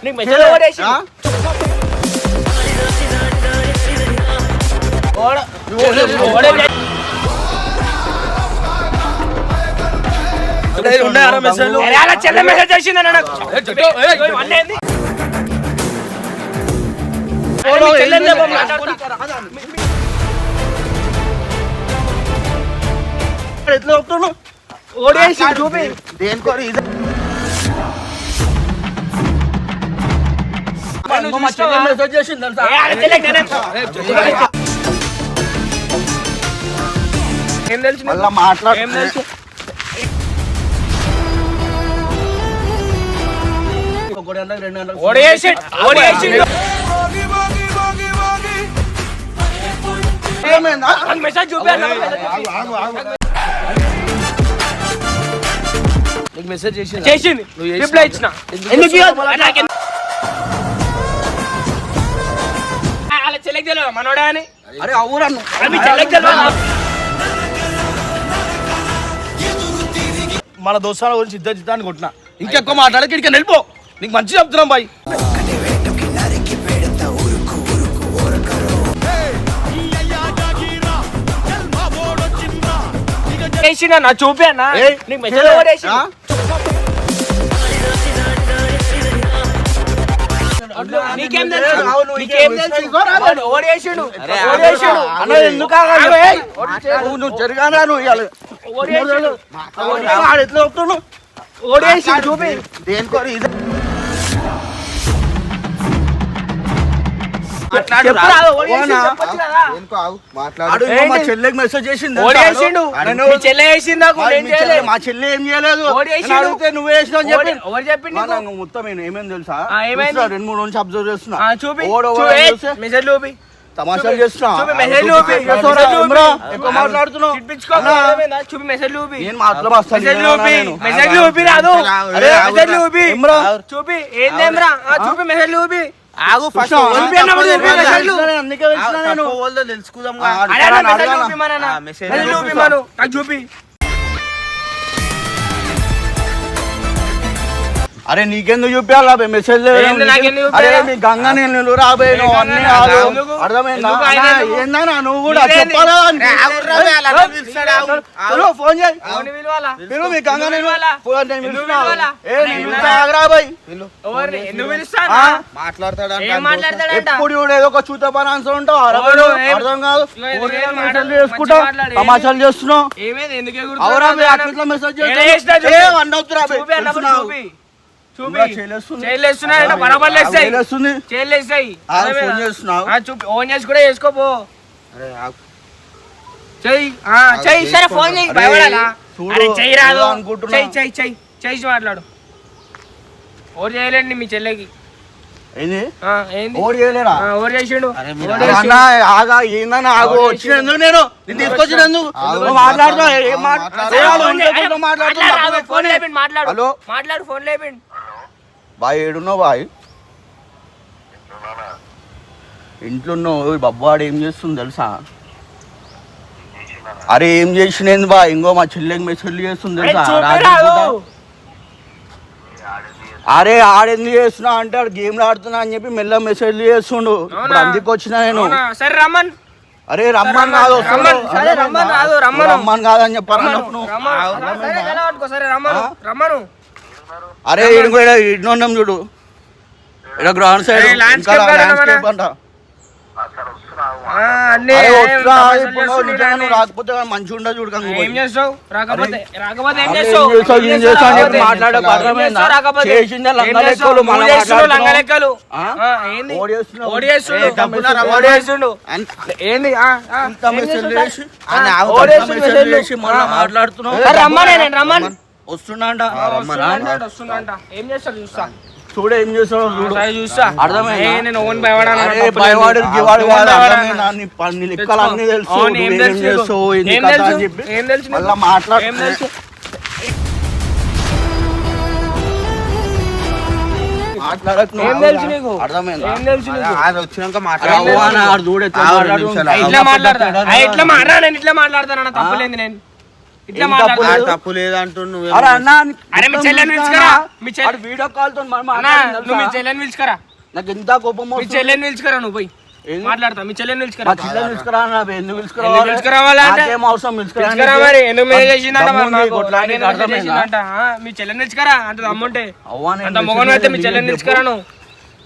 నీకు మెసేజ్ ఓడేసి చెల్ల మెసేజ్ చేసింది ఎట్లా చెప్తున్నావు ఓడేసి చూపి దేనికో మెసేజ్ చేసింది ఏం తెలుసు మళ్ళా మాట్లాడు ఏం తెలుసు ఓడేసి మెసేజ్ చూపాను నీకు మెసేజ్ చేసింది రిప్లై ఇచ్చిన ఎందుకు అలా చెల్లెకి తెలియదు మనోడా అని అరే అవురన్ను మీ చెల్లెకి తెలియదు మన దోస్తాల గురించి ఇద్దరు చిత్తాన్ని కొట్టినా ఇంకెక్కువ మాట్లాడక ఇక్కడికి వెళ్ళిపో నీకు మంచి చెప్తున్నాం బాయ్ చేసిన నా చూపి అన్న నీకు మెసేజ్ ఓడేసి నీకేం తెలుసు నీకేం తెలుసు ఓడేసాడు ఎందుకు నువ్వు జరిగానా నువ్వు ఎట్లా చెప్తున్నావు ఓడేసి చూపి దేనికో మా చెల్లెకి మెసేజ్ చేసింది మీ చెల్లె వేసింది నాకు మా చెల్లె ఏం చేయలేదు అడిగితే నువ్వు వేసినావు చెప్పి ఎవరు చెప్పింది మొత్తం ఏమేమి తెలుసా ఏమైంది? 2-3 నుంచి అబ్జర్వ్ చేస్తున్నా చూపి మెసేజ్ చూపి తమాషాలు చేస్తున్నా మెసేజ్ చూపి ఎక్కువ మాట్లాడుతున్నావు చూపి మెసేజ్ చూపి నేను మాట్లాడు మెసేజ్ చూపి రాదు మెసేజ్ చూపి చూపి ఏందేమ్రా చూపి మెసేజ్ చూపి ఆగు ఫస్ట్ చూపి అరే నీకెందుకు చూపించాలా మెసేజ్ అరే మీ గంగా నేను రాబోయే అన్ని అర్థమైందా ఏందన్నా నువ్వు కూడా చెప్పాలా ఫోన్ చేయి మీ గంగా నేను ఎప్పుడు ఏదో ఒక చూత పని ఆన్సర్ ఉంటావు అర్థం కాదు చేసుకుంటా తమాషాలు చేస్తున్నావు అవురా అట్లా మెసేజ్ ఓన్ చేసి కూడా చేసుకోపో సరే ఫోన్ చెయ్యి రాదు చెయ్యి మాట్లాడు ఓరు చేయలేండి మీ చెల్లెకి ఓడి చేయలేరా ఓరు చేసిండు ఆగా ఏందని ఆగు వచ్చినందుకు నేను తీసుకొచ్చినందుకు మాట్లాడు ఫోన్ లేపిండు బాయ్ ఏడున్నావు బాయ్ ఇంట్లో ఉన్నావు బబ్బవాడు ఏం చేస్తుంది తెలుసా అరే ఏం చేసినేంది బా ఇంకో మా చెల్లెకి మెసేజ్ చేస్తుంది తెలుసా అరే ఆడెందుకు చేస్తున్నా అంటే గేమ్లు ఆడుతున్నా అని చెప్పి మెల్ల మెసేజ్ చేస్తుండు ఇప్పుడు అందుకు వచ్చినా నేను సరే రమ్మన్ అరే రమ్మన్ కాదు రమ్మన్ కాదని చెప్పారు అరే ఇడున్నాం చూడు ఇక్కడ గ్రౌండ్ సైడ్ ల్యాండ్స్కేప్ అంట రాకపోతే మంచిగా ఉండదు చూడక మాట్లాడుతున్నావు వస్తున్నా ఏం చేస్తాడు చూస్తా చూడే ఏం చేస్తాడు చూస్తా అర్థమైంది ఇట్లా మాట్లాడతాను తప్పులేదు నేను ఇట్లా మాట్లాడుతున్నావు తప్పు లేదంటున్నావు. అరే మీ చెల్లెని పిలుచుకరా మీ చెల్లె వీడియో కాల్ తో నువ్వు మీ చెల్లెని పిలుచుకరా నాకు ఎంత కోపం మీ చెల్లెని పిలుచుకరా నువ్వు పోయి మాట్లాడతా మీ చెల్లెని పిలుచుకరా ఎందుకు పిలుచుకురావాలంటే పిలుచుకరా మరి ఎందుకు మెసేజ్ చేసిందంట మీ చెల్లెని పిలుచుకరా అంత అమ్ముంటే అంత మొగను అయితే మీ చెల్లెని పిలుచుకరా నువ్వు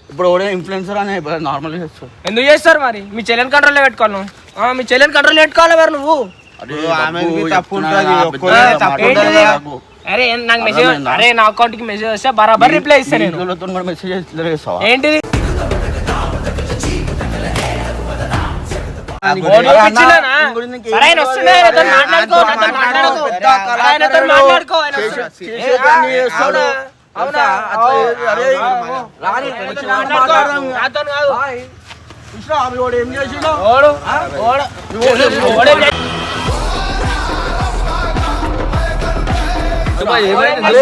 ఇప్పుడు ఇన్ఫ్లుయెన్సర్ అనే నార్మల్ చేస్తారు. ఎందుకు చేస్తారు మరి మీ చెల్లెని కంట్రోల్లో పెట్టుకోవాలి నువ్వు మీ చెల్లెని కంట్రోల్ పెట్టుకోవాలి మరి నువ్వు అరే నాకు మెసేజ్ అరే నా అకౌంట్ కి మెసేజ్ వస్తే బరాబర్ రిప్లై ఇస్తాను నేను ఏంటిది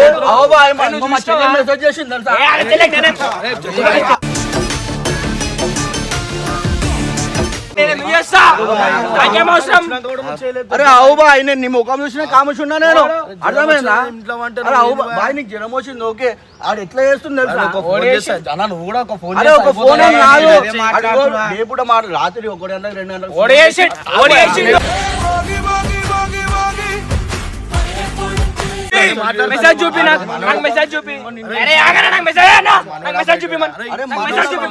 ఏం చేసిండు మెసేజ్ చేసింది తెలుసా? అరే అవు బాయ్ నేను నీ ముఖం చూసిన కామర్స్ ఉన్నా నేను అర్థమైందా? అరే అవు బాయ్ నీకు జ్వరం వచ్చింది ఓకే ఆడు ఎట్లా చేస్తుంది తెలుసా? అరే ఒక ఫోన్ కాదు రేపు రాత్రి 1 గంటలకు 2 గంటలకు మెసేజ్ చూపి నాకు మెసేజ్ చూపి అరే ఆగరా నాకు మెసేజ్ అన్న నాకు మెసేజ్ చూపి మన అరే మెసేజ్ చూపి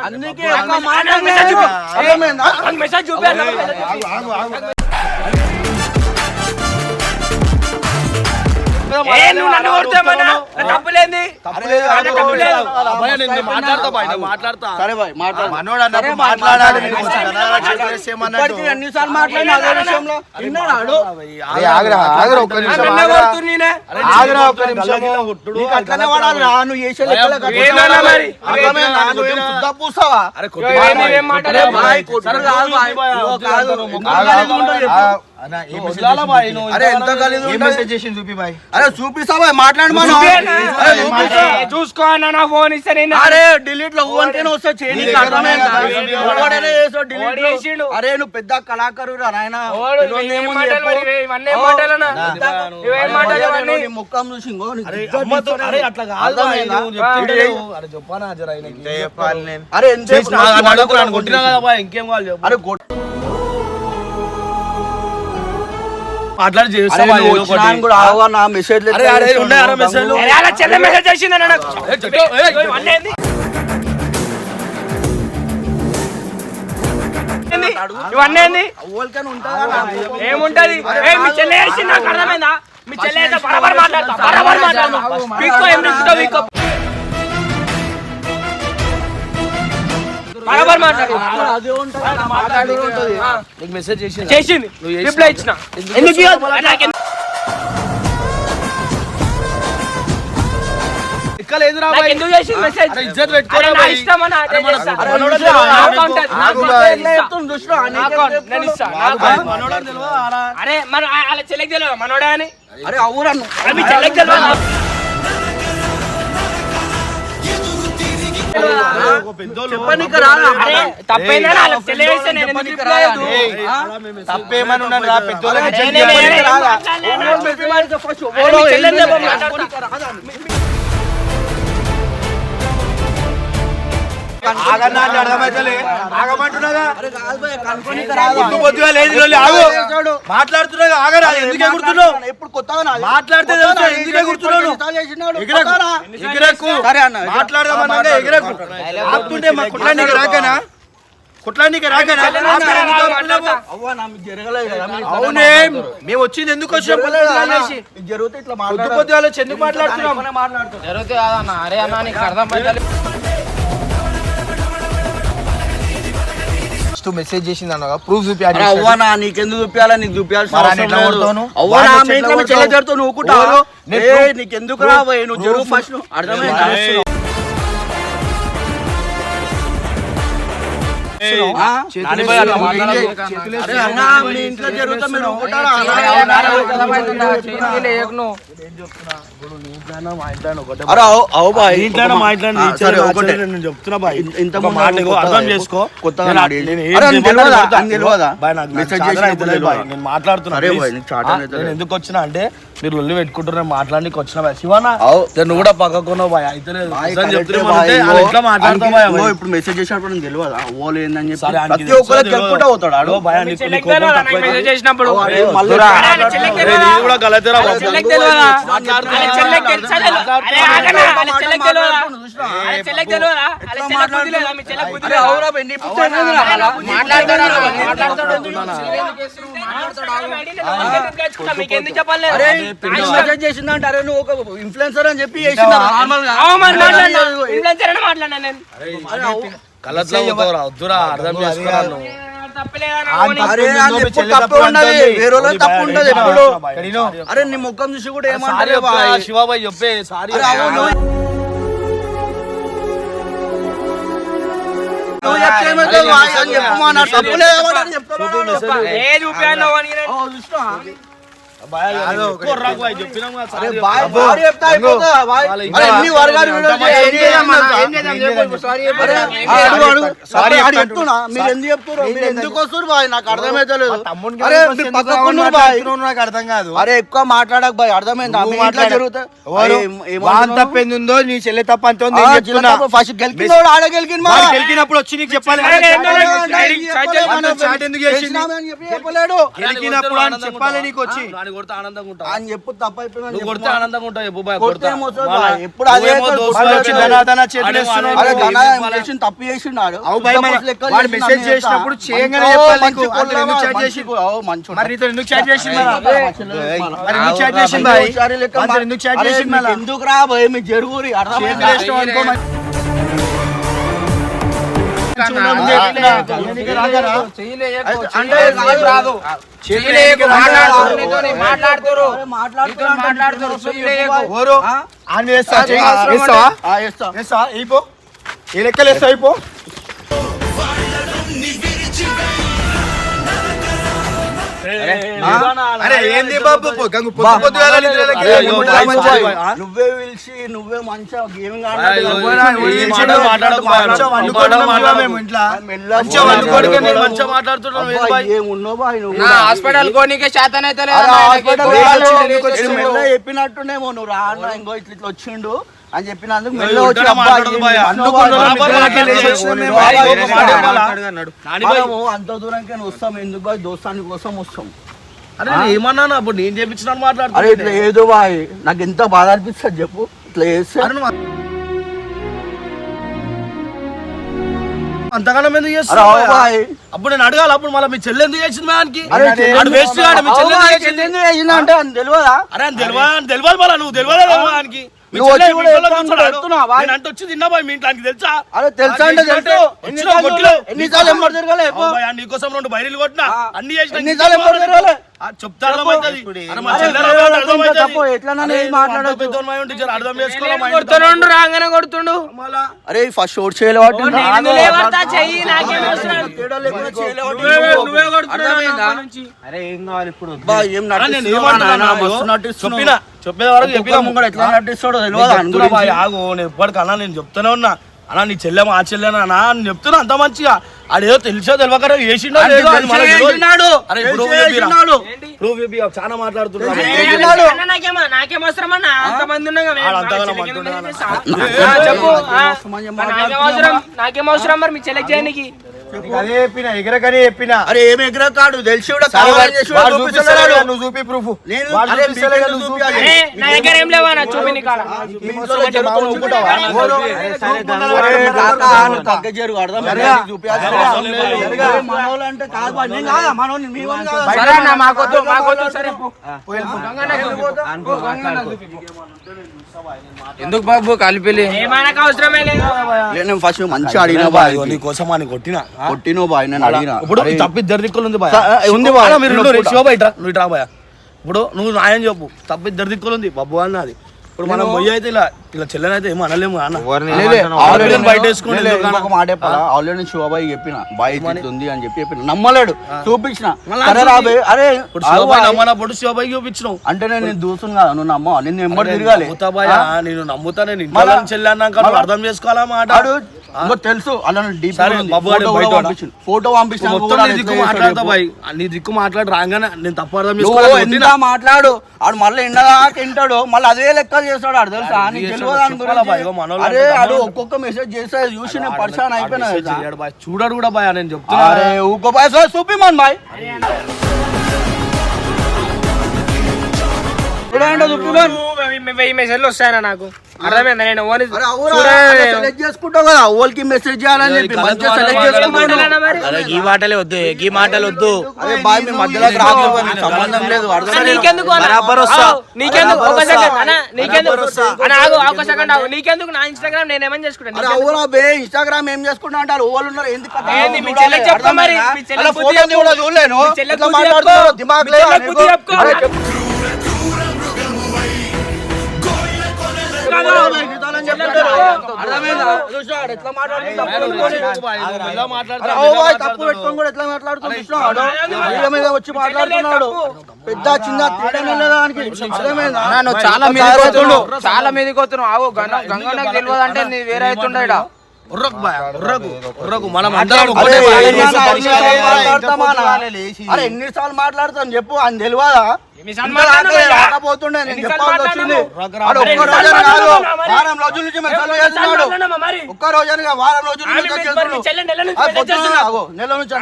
అందుకే మెసేజ్ చూపి అర్థమైందా? నాకు మెసేజ్ చూపి అన్న నువ్వు నన్ను కొడతామన్నా తప్పులేంది సరే బాయ్ మాట్లాడాలి ఎన్నిసార్లు మాట్లాడినాడు అట్లనే వాడాలి నువ్వు చేసే పూస్తావా అరే ఎంత అరే చూపిస్తా మాట్లాడు మనం చూసుకో అన్న నా ఫోన్ ఇస్తే అరే డిలీట్ లో ఊరికేనే వస్తా అరే నువ్వు పెద్ద కళాకారు నాయన ముఖం చూసి అరే ఇంకేం అరే మెసేజ్ ఇవన్నీ ఏముంటది మీ చెల్లె వేసి నాకు అర్థమైందా మీ చెల్లె అయితే బరాబర్ మాట్లాడతా బరాబర్ మాట్లాడు మెసేజ్ చేసింది రిప్లై ఇచ్చిన ఎందుకు చేసింది మెసేజ్ అరే మన అలా చెల్లెకి తెలియదు మనోడా అని అరే అవురను మీ చెల్లెకి తెలియదు మాట్లాడుతున్నా ఆగరా ఎందుకు ఎగురుతున్నావు ఎప్పుడు కొత్తగా మాట్లాడితే ఎందుకు ఎగురుతున్నావు మాట్లాడదామన్నా ఎగిరకు ఆపుతుంటే మా కుట్లానికి రాకనా అవునే మేము వచ్చింది ఎందుకు వచ్చాం జరుగుతే ఇట్లా పొద్దుగాల ఎందుకు మాట్లాడుతున్నాం జరుగుతే కాదన్న అరే అన్న నీకు అర్థం మెసేజ్ చేసింది అన్న ప్రూఫ్ చూపి అవ్వనా నీకెందుకు చూపించాలా నీకు చూపించాల్సిన నువ్వుకుంటావు నీకెందుకు రాబోయే నువ్వు జరుగు ఫస్ట్ అర్థమైంది నాని బాయ్ అట్లా మాట్లాడకు. అరే అన్న, మీ ఇంట్లో జరుగుతా మీరు ఒప్పుకుంటారా? అరే అవు బాయ్, ఇంట్లో మా ఇంట్లో సరే, ఒకటే. నేను చెప్తున్నా బాయ్, ఇంత ఒక మాట ఇగో, అర్థం చేసుకో. కొత్తగా నేను నాడి. నేను ఏం అరే, నీకు చెప్పాలో తెలియదా? కొడతా. నీకు తెలియదా? బాయ్, నాకు మెసేజ్ చాదర చేసినప్పుడు అవుతలేదు బాయ్, తెలియదా? నేను మాట్లాడుతున్నా అరే please. బాయ్, నీకు చాదర అవుతలేదు. నేను ఎందుకు వచ్చినా అంటే మీరు ఒళ్ళు పెట్టుకుంటారు, నేను మాట్లాడడానికి వచ్చిన బాయ్. శివనా అవు. నువ్వు కూడా పక్కకున్నావు బాయ్, అయితే బాయ్, చెప్తున్నా కరెక్టే అంటే బాయ్. వాళ్ళు ఎట్లా మాట్లాడతావు బాయ్ ఇగో, అవి? ఇప్పుడు మెసేజ్ చేసినప్పుడు నీకు తెలియదా ఓలు ఏందని చెప్పి సరే, ఆయనకి ప్రతి ఒక్కరికి తెలియదు. గెలుపుకుంటూ పోతాడు ఆడు. ఓ బాయ్, నీకు చెల్లెకి కోపం తెలియదా తక్కువ నాకు మెసేజ్ అయితే? చేసినప్పుడు? అరే, మళ్ళీ వద్దురా. రా. అరే, చెల్లెకి అరే, తెలియదా? నీకు కూడా గలతేరా అరే, బాబు. చెల్లెకి తెలియదా? మాట్లాడుతున్నా. అరే, చెల్లెకి తెలుసా తెలియదా? అరే, ఆగనా? అరే, చెల్లెకి తెలియదా? అరే, చెల్లెకి తెలియదా? అరే, చెల్లెకి బుద్ధి లేదా? మీ చెల్లెకి బుద్ధి అరే, లేదా? అవురా బెన్ని, పుట్టే ఏందిరా? మీకెందుకు చెప్పాలి? అరే, పిల్ల మెసేజ్ చేసిందంటే అరే నువ్వు ఒక ఇన్ఫ్లుయెన్సర్ అని చెప్పి చేసిందా నార్మల్ గా? ఇన్ఫ్లుయెన్సర్ అని మాట్లాడినా నేను. అరే, అవు. కళ్ళట్లో పోతావురా, వద్దురా, అర్థం చేసుకోరా నువ్వు. తప్పలేదా నా ఆ ఓని? అరే, తప్పు అది ఉందో ఎప్పుడు చెల్లి తప్పు తప్పు ఉండదు. అంటుంది. వేరే వాళ్ళకి తప్పు ఓడి ఉండదు బాయ్, ఎప్పుడు. కడినో. అరే, నీ ముఖం చూసి కూడా సారీ ఏమంటారు చెప్తా, శివాబాయ్ చెప్పే సారీ. అరే, అవును. నువ్వు చెప్తే ఏమవుతుంది బాయ్ అని చెప్పమా, నా తప్పు లేదమ్మా అని చెప్తున్నాను. ఏ చూపాను అని ఓ, చూసినా? బాయ్, ఎక్కువ రాకు బాయ్, చెప్పినాం కదా, అరే సారీ బాయ్, చెప్తా. సారీ చెప్తా అయిపోతుందా బాయ్? వాళ్ళ అరే, ఎన్ని వర్గాలు వీడియోలు చేసి ఏం చేద్దాం తెలుసా? అరే, అడుగు, అడుగు. సారీ ఆడు చెప్తాడు. చెప్తున్నా, మీరు ఎందుకు చెప్తున్నారు? మీరు ఎందుకు వస్తున్నారు బాయ్? నాకు అర్థమైతలేదు. తమ్ముడిని అరే, కలిసి మీరు ఎందుకు పక్కకు కావాలి ఉన్నారు బాయ్. మాట్లాడుతున్నావు నాకు అర్థం కాదు. అరే, ఎక్కువ మాట్లాడక బాయ్, అర్థమైందా? మీ ఇంట్లో జరుగుతా ఎవరు? వాన్ తప్పేందుందో నీ చెల్లె తప్ప అంత ఉంది నేను చెప్తున్నా. ఫస్ట్ గెలికినోడు ఆడ గెలికింది మా. వాడు గెలికినప్పుడు వచ్చి నీకు చెప్పాలి అరే, కదా. ఏందో నాకు మనం చాట్ ఎందుకు చేసింది? చేసినామని చెప్పి చెప్పలేడు గెలికినప్పుడు అని చెప్పాలి నీకు వచ్చి. నాని కొడితే ఆనందంగా ఉంటావు. అని చెప్పు తప్పైపోయిందని నువ్వు కొడితే చెప్పు. ఆనందంగా ఉంటావు, చెప్పు బాయ్, కొడితే కొడతా. ఏమవుతుంది మళ్ళా బాయ్? ఎప్పుడు అదే నువ్వేమో కొడుకు. దోస్తు మళ్ళీ వచ్చి వచ్చి ధనాధన చేతులు అరే, వేస్తున్నావు. అరే, ఏం ధనా చెప్పాలి? చేసిన తప్పు చేసిండాడు. అవు బాయ్, ఉత్తమ మరి లెక్కలు వాడు చేసిన మెసేజ్ నేను చేస్తా. చేసినప్పుడు చేయగానే మంచి చెప్పాలి మంచి నీకు. అతను ఎందుకు చాట్ మంచి చేసి? అవు, మంచోడు. మరి నీతో ఎందుకు చాట్ చేసింది మరి? అరే, మరి ఎందుకు చాట్ చేసింది బాయ్? ఒకసారి లెక్క వాడితో ఎందుకు చాట్ అరే, చేసింది మీకు మళ్ళా? ఎందుకు రా భయ్? మీకు జరుగురి అర్థమైందా? చేతులు వేసినావు అనుకో మరి. అంటే రాదు. ఓరు ఆన్ వేస్తా చెయ్యి. వేస్తావా? ఆ, వేస్తా. వేస్తావా? అయిపో ఏ లెక్కలు వేస్తావు అయిపో. అరే ఏంది బాబు గంగు పొద్దు పొద్దుగాల నిద్రలోకి అరే, వెళ్ళి నువ్వే ఉంటావు మంచిగా బాయ్. నువ్వే పిలిచి నువ్వే మంచిగా గేమింగ్ ఈ మాటలు మాట్లాడకు బాయ్, మంచిగా వండుకోవడం మాట్లాడకు. మేము ఇంట్లో మంచిగా వండుకోవడానికి నేను మంచిగా మాట్లాడుతున్నావు ఏంది బాయ్? ఏమున్నావు బాయ్ నువ్వు? నా హాస్పిటల్ కోనికే శాతం అయితే అరే, హాస్పిటల్ పోయి కాదు. వచ్చి ఎందుకు వచ్చి ఇది మెల్ల చెప్పినట్టునేమో నువ్వు రా అన్న ఇంకో ఇట్లా ఇట్లా వచ్చిండు అని చెప్పినందుకు మెల్ల నువ్వు వచ్చి ఉల్టాగా అబ్బా, మాట్లాడకు ఏం బాయ్. చేస్తున్నావు అందుకున్న బాయ్? నిద్రలోకి లేచి వచ్చిన మేము బాయ్, బాయ్, ఒక మాట చెప్పాలా? నాని బాయ్, మనము అంత దూరంకే వస్తాం ఎందుకు బాయ్? దోస్తాని కోసం వస్తాం. అరే నేను ఏమన్నాను అప్పుడు, నేను చేపించినాను అరే మాట్లాడుతున్నా. ఇట్లా ఏదో బాయ్, నాకు ఎంత బాధ అనిపిస్తుంది చెప్పు ఇట్లా చేస్తే. అంతగానం ఎందుకు అరే చేస్తున్నావు అవు బాయ్? బాయ్. అప్పుడు నేను అడగాలి, అప్పుడు మళ్ళీ మీ చెల్లి ఎందుకు చేసింది దానికి? అరే వాడు వేస్ట్ కాడు, మీ చెల్లి ఎందుకు చేసింది? చెల్లెందుకు చేసిందంటే అని తెలియదా? అరే అని తెలియాలి మళ్ళీ, నువ్వు తెలియలేదా దానికి? మీ నువ్వు చెల్లి వచ్చి కూడా మీ ఇంట్లో చెప్తాను కూర్చున్నాడు. చెప్తున్నావా బాయ్? నేను అంటే వచ్చి తిన్నా బాయ్, మీ ఇంట్లో ఆయనకి తెలుసా? అరే తెలుసా అంటే తెలుసు. ఎన్నిసార్లు ఎంబడి తిరగాలి చెప్పు. బాయ్, నీకోసం 2 బైరీలు కొట్టినా, అన్ని చేసినా, ఎన్నిసార్లు ఎంబడి తిరగాలి? చెప్తా అర్థమవుతుంది. అరే మా అరే, చెల్లె వేరే అర్థమవుతుంది, వాళ్ళతో ఇంకా అర్థమవుతుంది. తప్పు ఎట్లన్నా అరే, మాట్లాడొచ్చు. అంత పెద్దోని మై ఉంటే జర అర్థం చేసుకోవాలా మా ఇంట్లో. కొడుతుండు, రాగానే కొడుతుండు. అరే ఫస్ట్ షోట్ చేయలేవాడు నేను లేవడతా చెయ్యి, నాకేం అవసరం? నువ్వే కొడుతున్నావు అప్పటి నుంచి. అరే, నేను ఏమంటున్నా చెప్పేది వరకు చెప్పినా ముంగడు ఎట్లా నటిస్తాడో తెలియదు నేను అని చెప్తున్నా బాయ్, గురించి. ఆగు, నేను ఎప్పటికన్నా నేను చెప్తూనే ఉన్నా అన్నా, నీ చెల్లె మా చెల్లెనా అని చెప్తున్నా అంత మంచిగా. ఆడేదో తెలిసో తెలియక చేసిండో లేదో అది మనకు తెలియదు. చేసినాడు. అరే ఇప్పుడు చేసినాడు. చాలా మాట్లాడుతున్నాడు. అన్న, నాకేం అవసరం అన్న? అంతమంది ఉన్నాం కదా, ఆడు అంతగానో మా చెల్లెకి మాట్లాడుతున్నాడు. ఏమైనా చేస్తా? చెప్పు నాకేం అవసరం మరి మీ చెల్లెకి చేయడానికి? అదే చెప్పిన ఎగరకనే చెప్పిన. అరే ఏమి ఎగర కాడు తెలిసి కూడా సరే, కావాలని చేసి కూడా వాడు చూపిస్తలేడు. చూపిస్తలేడు, నువ్వు చూపి ప్రూఫ్. నేను వాడు అరే చూపిస్తలేడు, మీకెందుకు నువ్వు చూపియాలి? అరే నా దగ్గర ఏం లేవా నా చూపి నీ కాడ. మీ ఇంట్లో జరుగుతుంది ఒప్పుకుంటావా? అరే కాకా, నువ్వు తగ్గ జరుగు, అర్థం లేదా? చూపియాల్సిన అవసరం లేదు. అరే మనోళ్ళు అంటే కాదు బాయ్, నేను కాదా మనోళ్ళు, మీ వాళ్ళు కాదా? సరే అన్న, మాకొద్దు సరే పో. ఎందుకు బాబు కలిపిలి? ఏమైనా అవసరమే లేదు. నేను ఫస్ట్ మంచిగా అడిగిన బాయ్, నీ కోసం అని కొట్టినా కొట్టినో బాయ్, నేను అడిగిన. ఇప్పుడు అరే, తప్పి ఇద్దరు దిక్కులు ఉంది బాయ్. ఉంది బాయ్. మీరు శివ బయట నువ్వు ఇట్రా బాయ్. ఇప్పుడు నువ్వు న్యాయం చెప్పు, తప్పి ఇద్దరు దిక్కులు ఉంది. బబ్బు అన్నది ఇప్పుడు మనం మొయ్యి అయితే ఇలా చెల్లెని అయితే ఏమో అనలేము అన్న ఆల్రెడీ బయట వేసుకుని ఇంకొక మాట చెప్పాలా, ఆల్రెడీ శివబాయి చెప్పిన బాయ్ ఉంది అని చెప్పిన నమ్మలేడు, చూపించిన అరే రాబే అరే నమ్మనప్పుడు శివబాయి చూపించినావు అంటే నేను దూసును కదా, నువ్వు నమ్మ నిన్ను ఎంబడి తిరగాలి, నేను నమ్ముతా, నేను ఇంట్లో చెల్లి అన్నాక నువ్వు అర్థం చేసుకోవాలా మాట తెలుసు అలా ఫోటో పంపిస్తా మాట్లాడతా బాయ్, నీ దిక్కు మాట్లాడు రాగానే నేను తప్పు అర్థం ఎంత మాట్లాడు ఆడు మళ్ళీ ఎండదాకా తింటాడు, మళ్ళీ అదే లెక్కలు చేస్తాడు ఆడు తెలుసా, నీకు తెలియదు అరే ఆడు ఒక్కొక్క మెసేజ్ చేస్తే చూసి నేను పరిశాన్ అయిపోయినా చూడడు కూడా బాయ్ నేను చెప్తున్నా, అరే ఊకో బాయ్ చూపిమన్ బాయ్ మెసేజ్లు వస్తాయన్నా నాకు అర్థమైందా, నేను సెలెక్ట్ చేసుకుంటావు కదా ఓల్కి మెసేజ్ చేయాలని చెప్పి మంచిగా సెలెక్ట్ చేసుకుంటాను. ఈ మాటలే వద్దు, ఈ మాటలు వద్దు. అరే బాయ్ మీ మధ్యలో సంబంధం లేదు, నీకెందుకు నా ఇన్స్టాగ్రామ్ నేనేమని చేసుకుంటాను, అవునా బే ఇన్స్టాగ్రామ్ ఏం చేసుకుంటా అంటారు ఓళ్ళు ఉన్నారు ఎందుకు చూడలేను దిమాగ్ లేదు తప్పు పెట్టుకొని కూడా ఎట్లా మాట్లాడుతున్నాడు, వచ్చి మాట్లాడుతున్నాడు పెద్ద చిన్న చాలా మీదకి వస్తున్నావు గంగన్నకు తెలియదు అంటే నీ వేరే అవుతుండ అరే ఎన్నిసార్లు మాట్లాడుతాను చెప్పు అని తెలియదా రాకపోతుండే నేను చెప్పాల్సి వచ్చింది, ఒక్క రోజు కాదు వారం రోజుల నుంచి మెసేజ్ చేస్తున్నాడు, ఒక్క రోజు వారం రోజుల నుంచి నెల నుంచి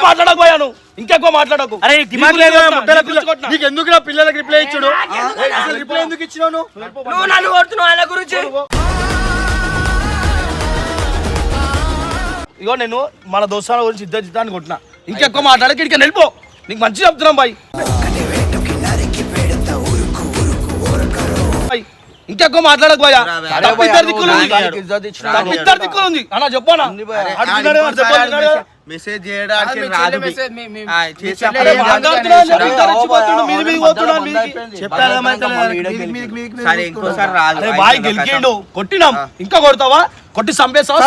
మాట్లాడకపోయాను ఇంకెక్కువ మాట్లాడకు, నీకు ఎందుకు నా పిల్లలకి రిప్లై ఇచ్చాడు, అసలు రిప్లై ఎందుకు ఇచ్చినావు నువ్వు నన్ను కొడుతున్నావు వాళ్ళ గురించి. ఇగో నేను మన దోస్తాల గురించి ఇద్దరు కొట్టినా, ఇంకెక్కువ మాట్లాడక ఇక్కడికి వెళ్ళిపో, నీకు మంచి చెప్తున్నాం బాయ్, ఇంకెక్కువ మాట్లాడకపోయా ఇద్దరు దిక్కులు ఉంది అన్న చెప్పానా మెసేజ్ చేయడానికి రాదు ఇంకోసారి రాదు బాయ్ గెలికిండు కొట్టినాం ఇంకా కొడతావా కొట్టి చంపేస్తావా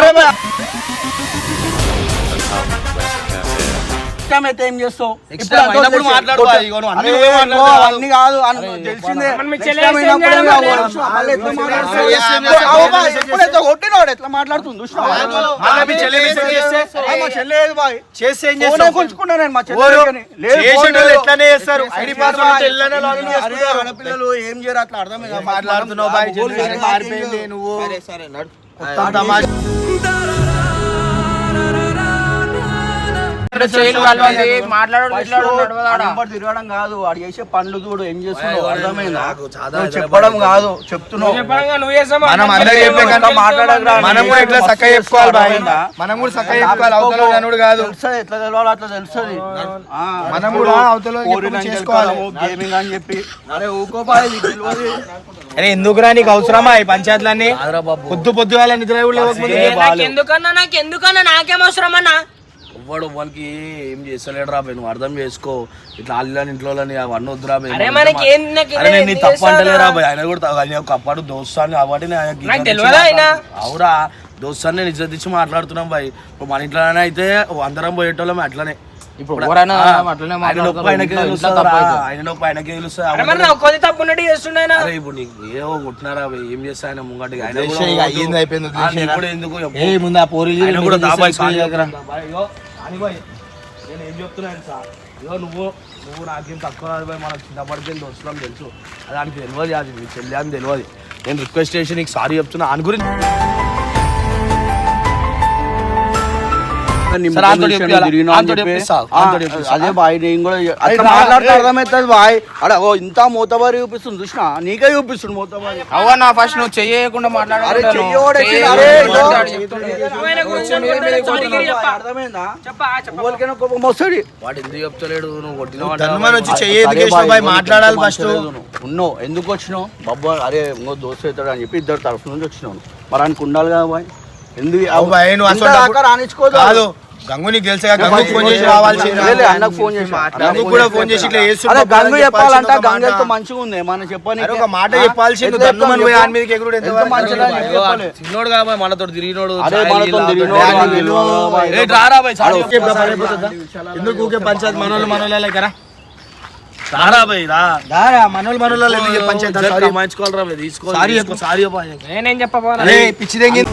అయితే ఏం చేస్తావు అన్ని కాదు తెలిసిందే కొట్టినాడు ఎట్లా మాట్లాడుతుంది కొంచుకున్నా నేను మా ఎట్లానే చేస్తారు ఆడపిల్లలు ఏం చేయరు అట్లా అర్థమే మాట్లాడుతున్నావు మారిపోయింది నువ్వు తిరగడం కాదు వాడు చేసే పనులు చూడు ఏం చేస్తున్నావు అర్థమైందా, చెప్పడం కాదు చెప్తున్నావు, మనం కూడా ఇట్లా చక్కగా చెప్పుకోవాలి బాయ్, మనం కూడా చక్కగా చెప్పుకోవాలి, అవతల నన్నుడు కాదు ఎట్లా తెలవాలి అట్లా తెలుస్తుంది, మనం కూడా అవతల గేమింగ్ అని చెప్పి అరే ఊకో బాయ్ తెలియదు. అరే ఎందుకురా నీకు అవసరమా ఈ పంచాయతీలన్నీ పొద్దుగాల నిద్ర ఎందుకన్నా నాకేం అవసరం అన్నా, ఎవ్వడు వాళ్ళకి ఏం చేస్తలేడు రా నువ్వు అర్థం చేసుకో, ఇట్లా అల్లని ఇంట్లో అవన్నీ వద్దురా నీ తప్పు అంటలేరా బాయ్, ఆయన కూడా ఆయన అప్పుడు దోస్తాన్ని కాబట్టి అవురా దోస్తాన్ని నేను ఇజ్జత్ ఇచ్చి మాట్లాడుతున్నాం బాయ్, ఇప్పుడు మన ఇంట్లోనే అయితే అందరం పోయేటోళ్ళం అట్లనే, ఆయన ఇప్పుడు నీకు ఏవో కొట్టినారా ఏం చేస్తా ఆయన ముంగటికి ఎందుకు నేను ఏం చెప్తున్నాను సార్, ఇగో నువ్వు నాకేం తక్కువ రాదు బాయ్, మనకు చిన్నప్పటికెళ్ళి దోస్తున్నాం తెలుసు, దానికి తెలియదు అది మీ చెల్లి అని తెలియదు, నేను రిక్వెస్ట్ చేసి నీకు సారీ చెప్తున్నా అని గురించి సరే, ఆంతోటి చెప్పియాలా? ఆంతోటి చెప్పిస్తా, ఆంతోటి చెప్పిస్తా. అదే బాయ్ నేను కూడా అట్లా మాట్లాడితే అర్థమవుతుంది బాయ్. అడ ఓ ఇంత మూతబారి చూపిస్తుంది చూసినా, నీకే చూపిస్తుంది మూతబారి. అవన్నా ఫస్ట్ నువ్వు చెయ్యకుండా అరే చెయ్యోడు ఎక్కి, అరే అర్థమైందా? ఎవరికైనా కోపం వస్తుంది. వాడు ఎందుకు చెప్తలేడు? నువ్వు కొట్టినావు ధనుమాన్ వచ్చి చెయ్యి ఎందుకు వేసినావు బాయ్? మాట్లాడాలి ఫస్ట్. ఉన్నావు ఎందుకు వచ్చినావు బాబా? అరే ఇంకో దోస్తు అవుతాడు అని చెప్పి ఇద్దరు తరఫు నుంచి వచ్చినావు. మరి ఆయనకు ఉండాలి కదా బాయ్. ఎందుకు బాయ్ నువ్వు అసలు దాకా రానిచ్చుకోదు. కాదు గంగుని తెలుసా? గంగు ఫోన్ చేసి రావాల్సింది. అన్నకు ఫోన్ చేసి గంగు కూడా ఫోన్ చేసి ఇట్లా చేస్తున్నాడు. అరే గంగు చెప్పాలంట, గంగతో మంచిగా ఉంది మనం చెప్పని ఒక మాట చెప్పాల్సింది. ధనుమాన్ పోయి ఆయన మీదకి ఎగురుడు ఎంత మంచిగా చెప్పాలి. చిన్నోడు కాదు బాయ్, మనతో తిరిగినోడు. అరే మనతో తిరిగినోడు. ఏ రారా బాయ్, సారీ ఎందుకు ఊకే పంచాయతీ మనోళ్ళ లేకరా? రారా బాయ్, రా. మనోళ్ళ ఎందుకు పంచాయతీ? మార్చుకోవాలరా బాయ్, తీసుకో. సారీ తీసుకో, సారీ బాయ్. నేనేం చెప్పబోనా? అరే పిచ్చి తెంగి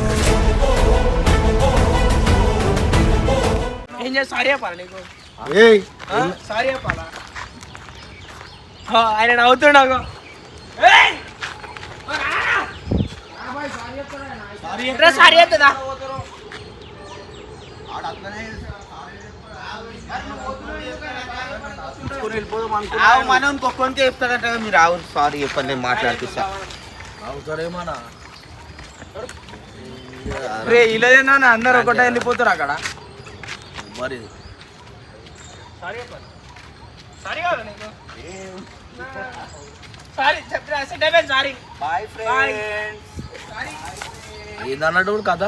ఏం చేసి సారీ చెప్పాలి నీకు? ఏయ్ సారీ చెప్పాలా? ఆయన నవ్వుతున్నాడు. సారీ చెప్తుందా? మనం ఇంకొకరికి చెప్తాడంట మీరు ఆవు సారీ చెప్పండి నేను మాట్లాడిపిస్తా. అవుతారేమన్నా రే ఇలాదేనా అందరు ఒకటే వెళ్ళిపోతారు అక్కడ. మరి సారీ చెప్పాలి. సారీ కావాలా నీకు? సారీ చెప్పినా సెట్ అయిపోయింది. Sorry bye friends. ఏందన్నట్టు కూడా కథ.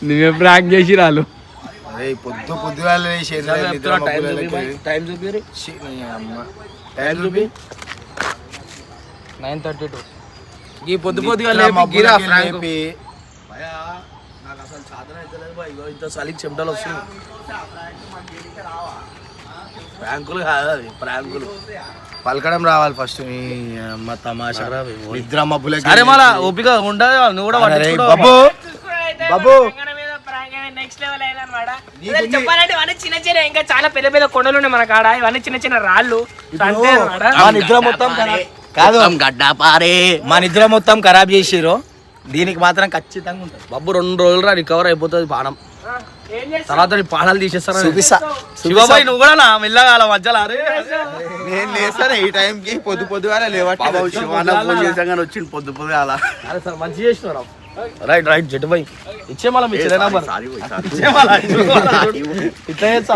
నువ్వే ప్రాంక్ చేసి రాలు. అరే పొద్దుగా టైం చూపిరు. టైం చూపి 9:32. ఈ పొద్దుగా గిరా ఫ్రాంక్. నాకు అసలు సాధన అయితే లేదు బాయ్. ఇగో ఇంత చలికి చెమటలు వస్తుంది. ప్రాంకులు కాదు అది, ప్రాంకులు పలకడం రావాలి ఫస్ట్. అమ్మ తమాషా రా బాయ్. నిద్ర మబ్బులే. అరే మళ్ళా ఓపిక ఉండదు, నువ్వు కూడా పట్టించుకోవడం. బాబు బాబు నెక్స్ట్ లెవెల్ అయిందన్నమాట. చెప్పాలంటే ఇవన్నీ చిన్న చిన్న, ఇంకా చాలా పెద్ద పెద్ద కొండలు ఉన్నాయి మన కాడ. ఇవన్నీ చిన్న చిన్న రాళ్ళు. అంతే అన్నమాట. మా నిద్ర మొత్తం కాదు మా నిద్ర మొత్తం ఖరాబ్ చేసిరు. దీనికి మాత్రం ఖచ్చితంగా ఉంటుంది. బాబు 2 రోజులు రా, రికవర్ అయిపోతుంది పానం. ఏం చేస్తావు? తర్వాత నీ పానాలు తీసేస్తారా? చూపిస్తా. శివబాయ్ నువ్వు కూడా నా మెల్లగా అలా మధ్యలో. అరే నేను లేస్తాను ఈ టైంకి. పొద్దుగానే లేవట్లేదు. ఫోన్ చేసాం వచ్చింది పొద్దుగా అలా. అరే సార్ మంచి చేసినారా? రైట్ జట్టు బాయ్ ఇచ్చే మళ్ళీ మీ చిన్న సారీ ఇచ్చే మళ్ళీ ఇట్లా చేస్తా.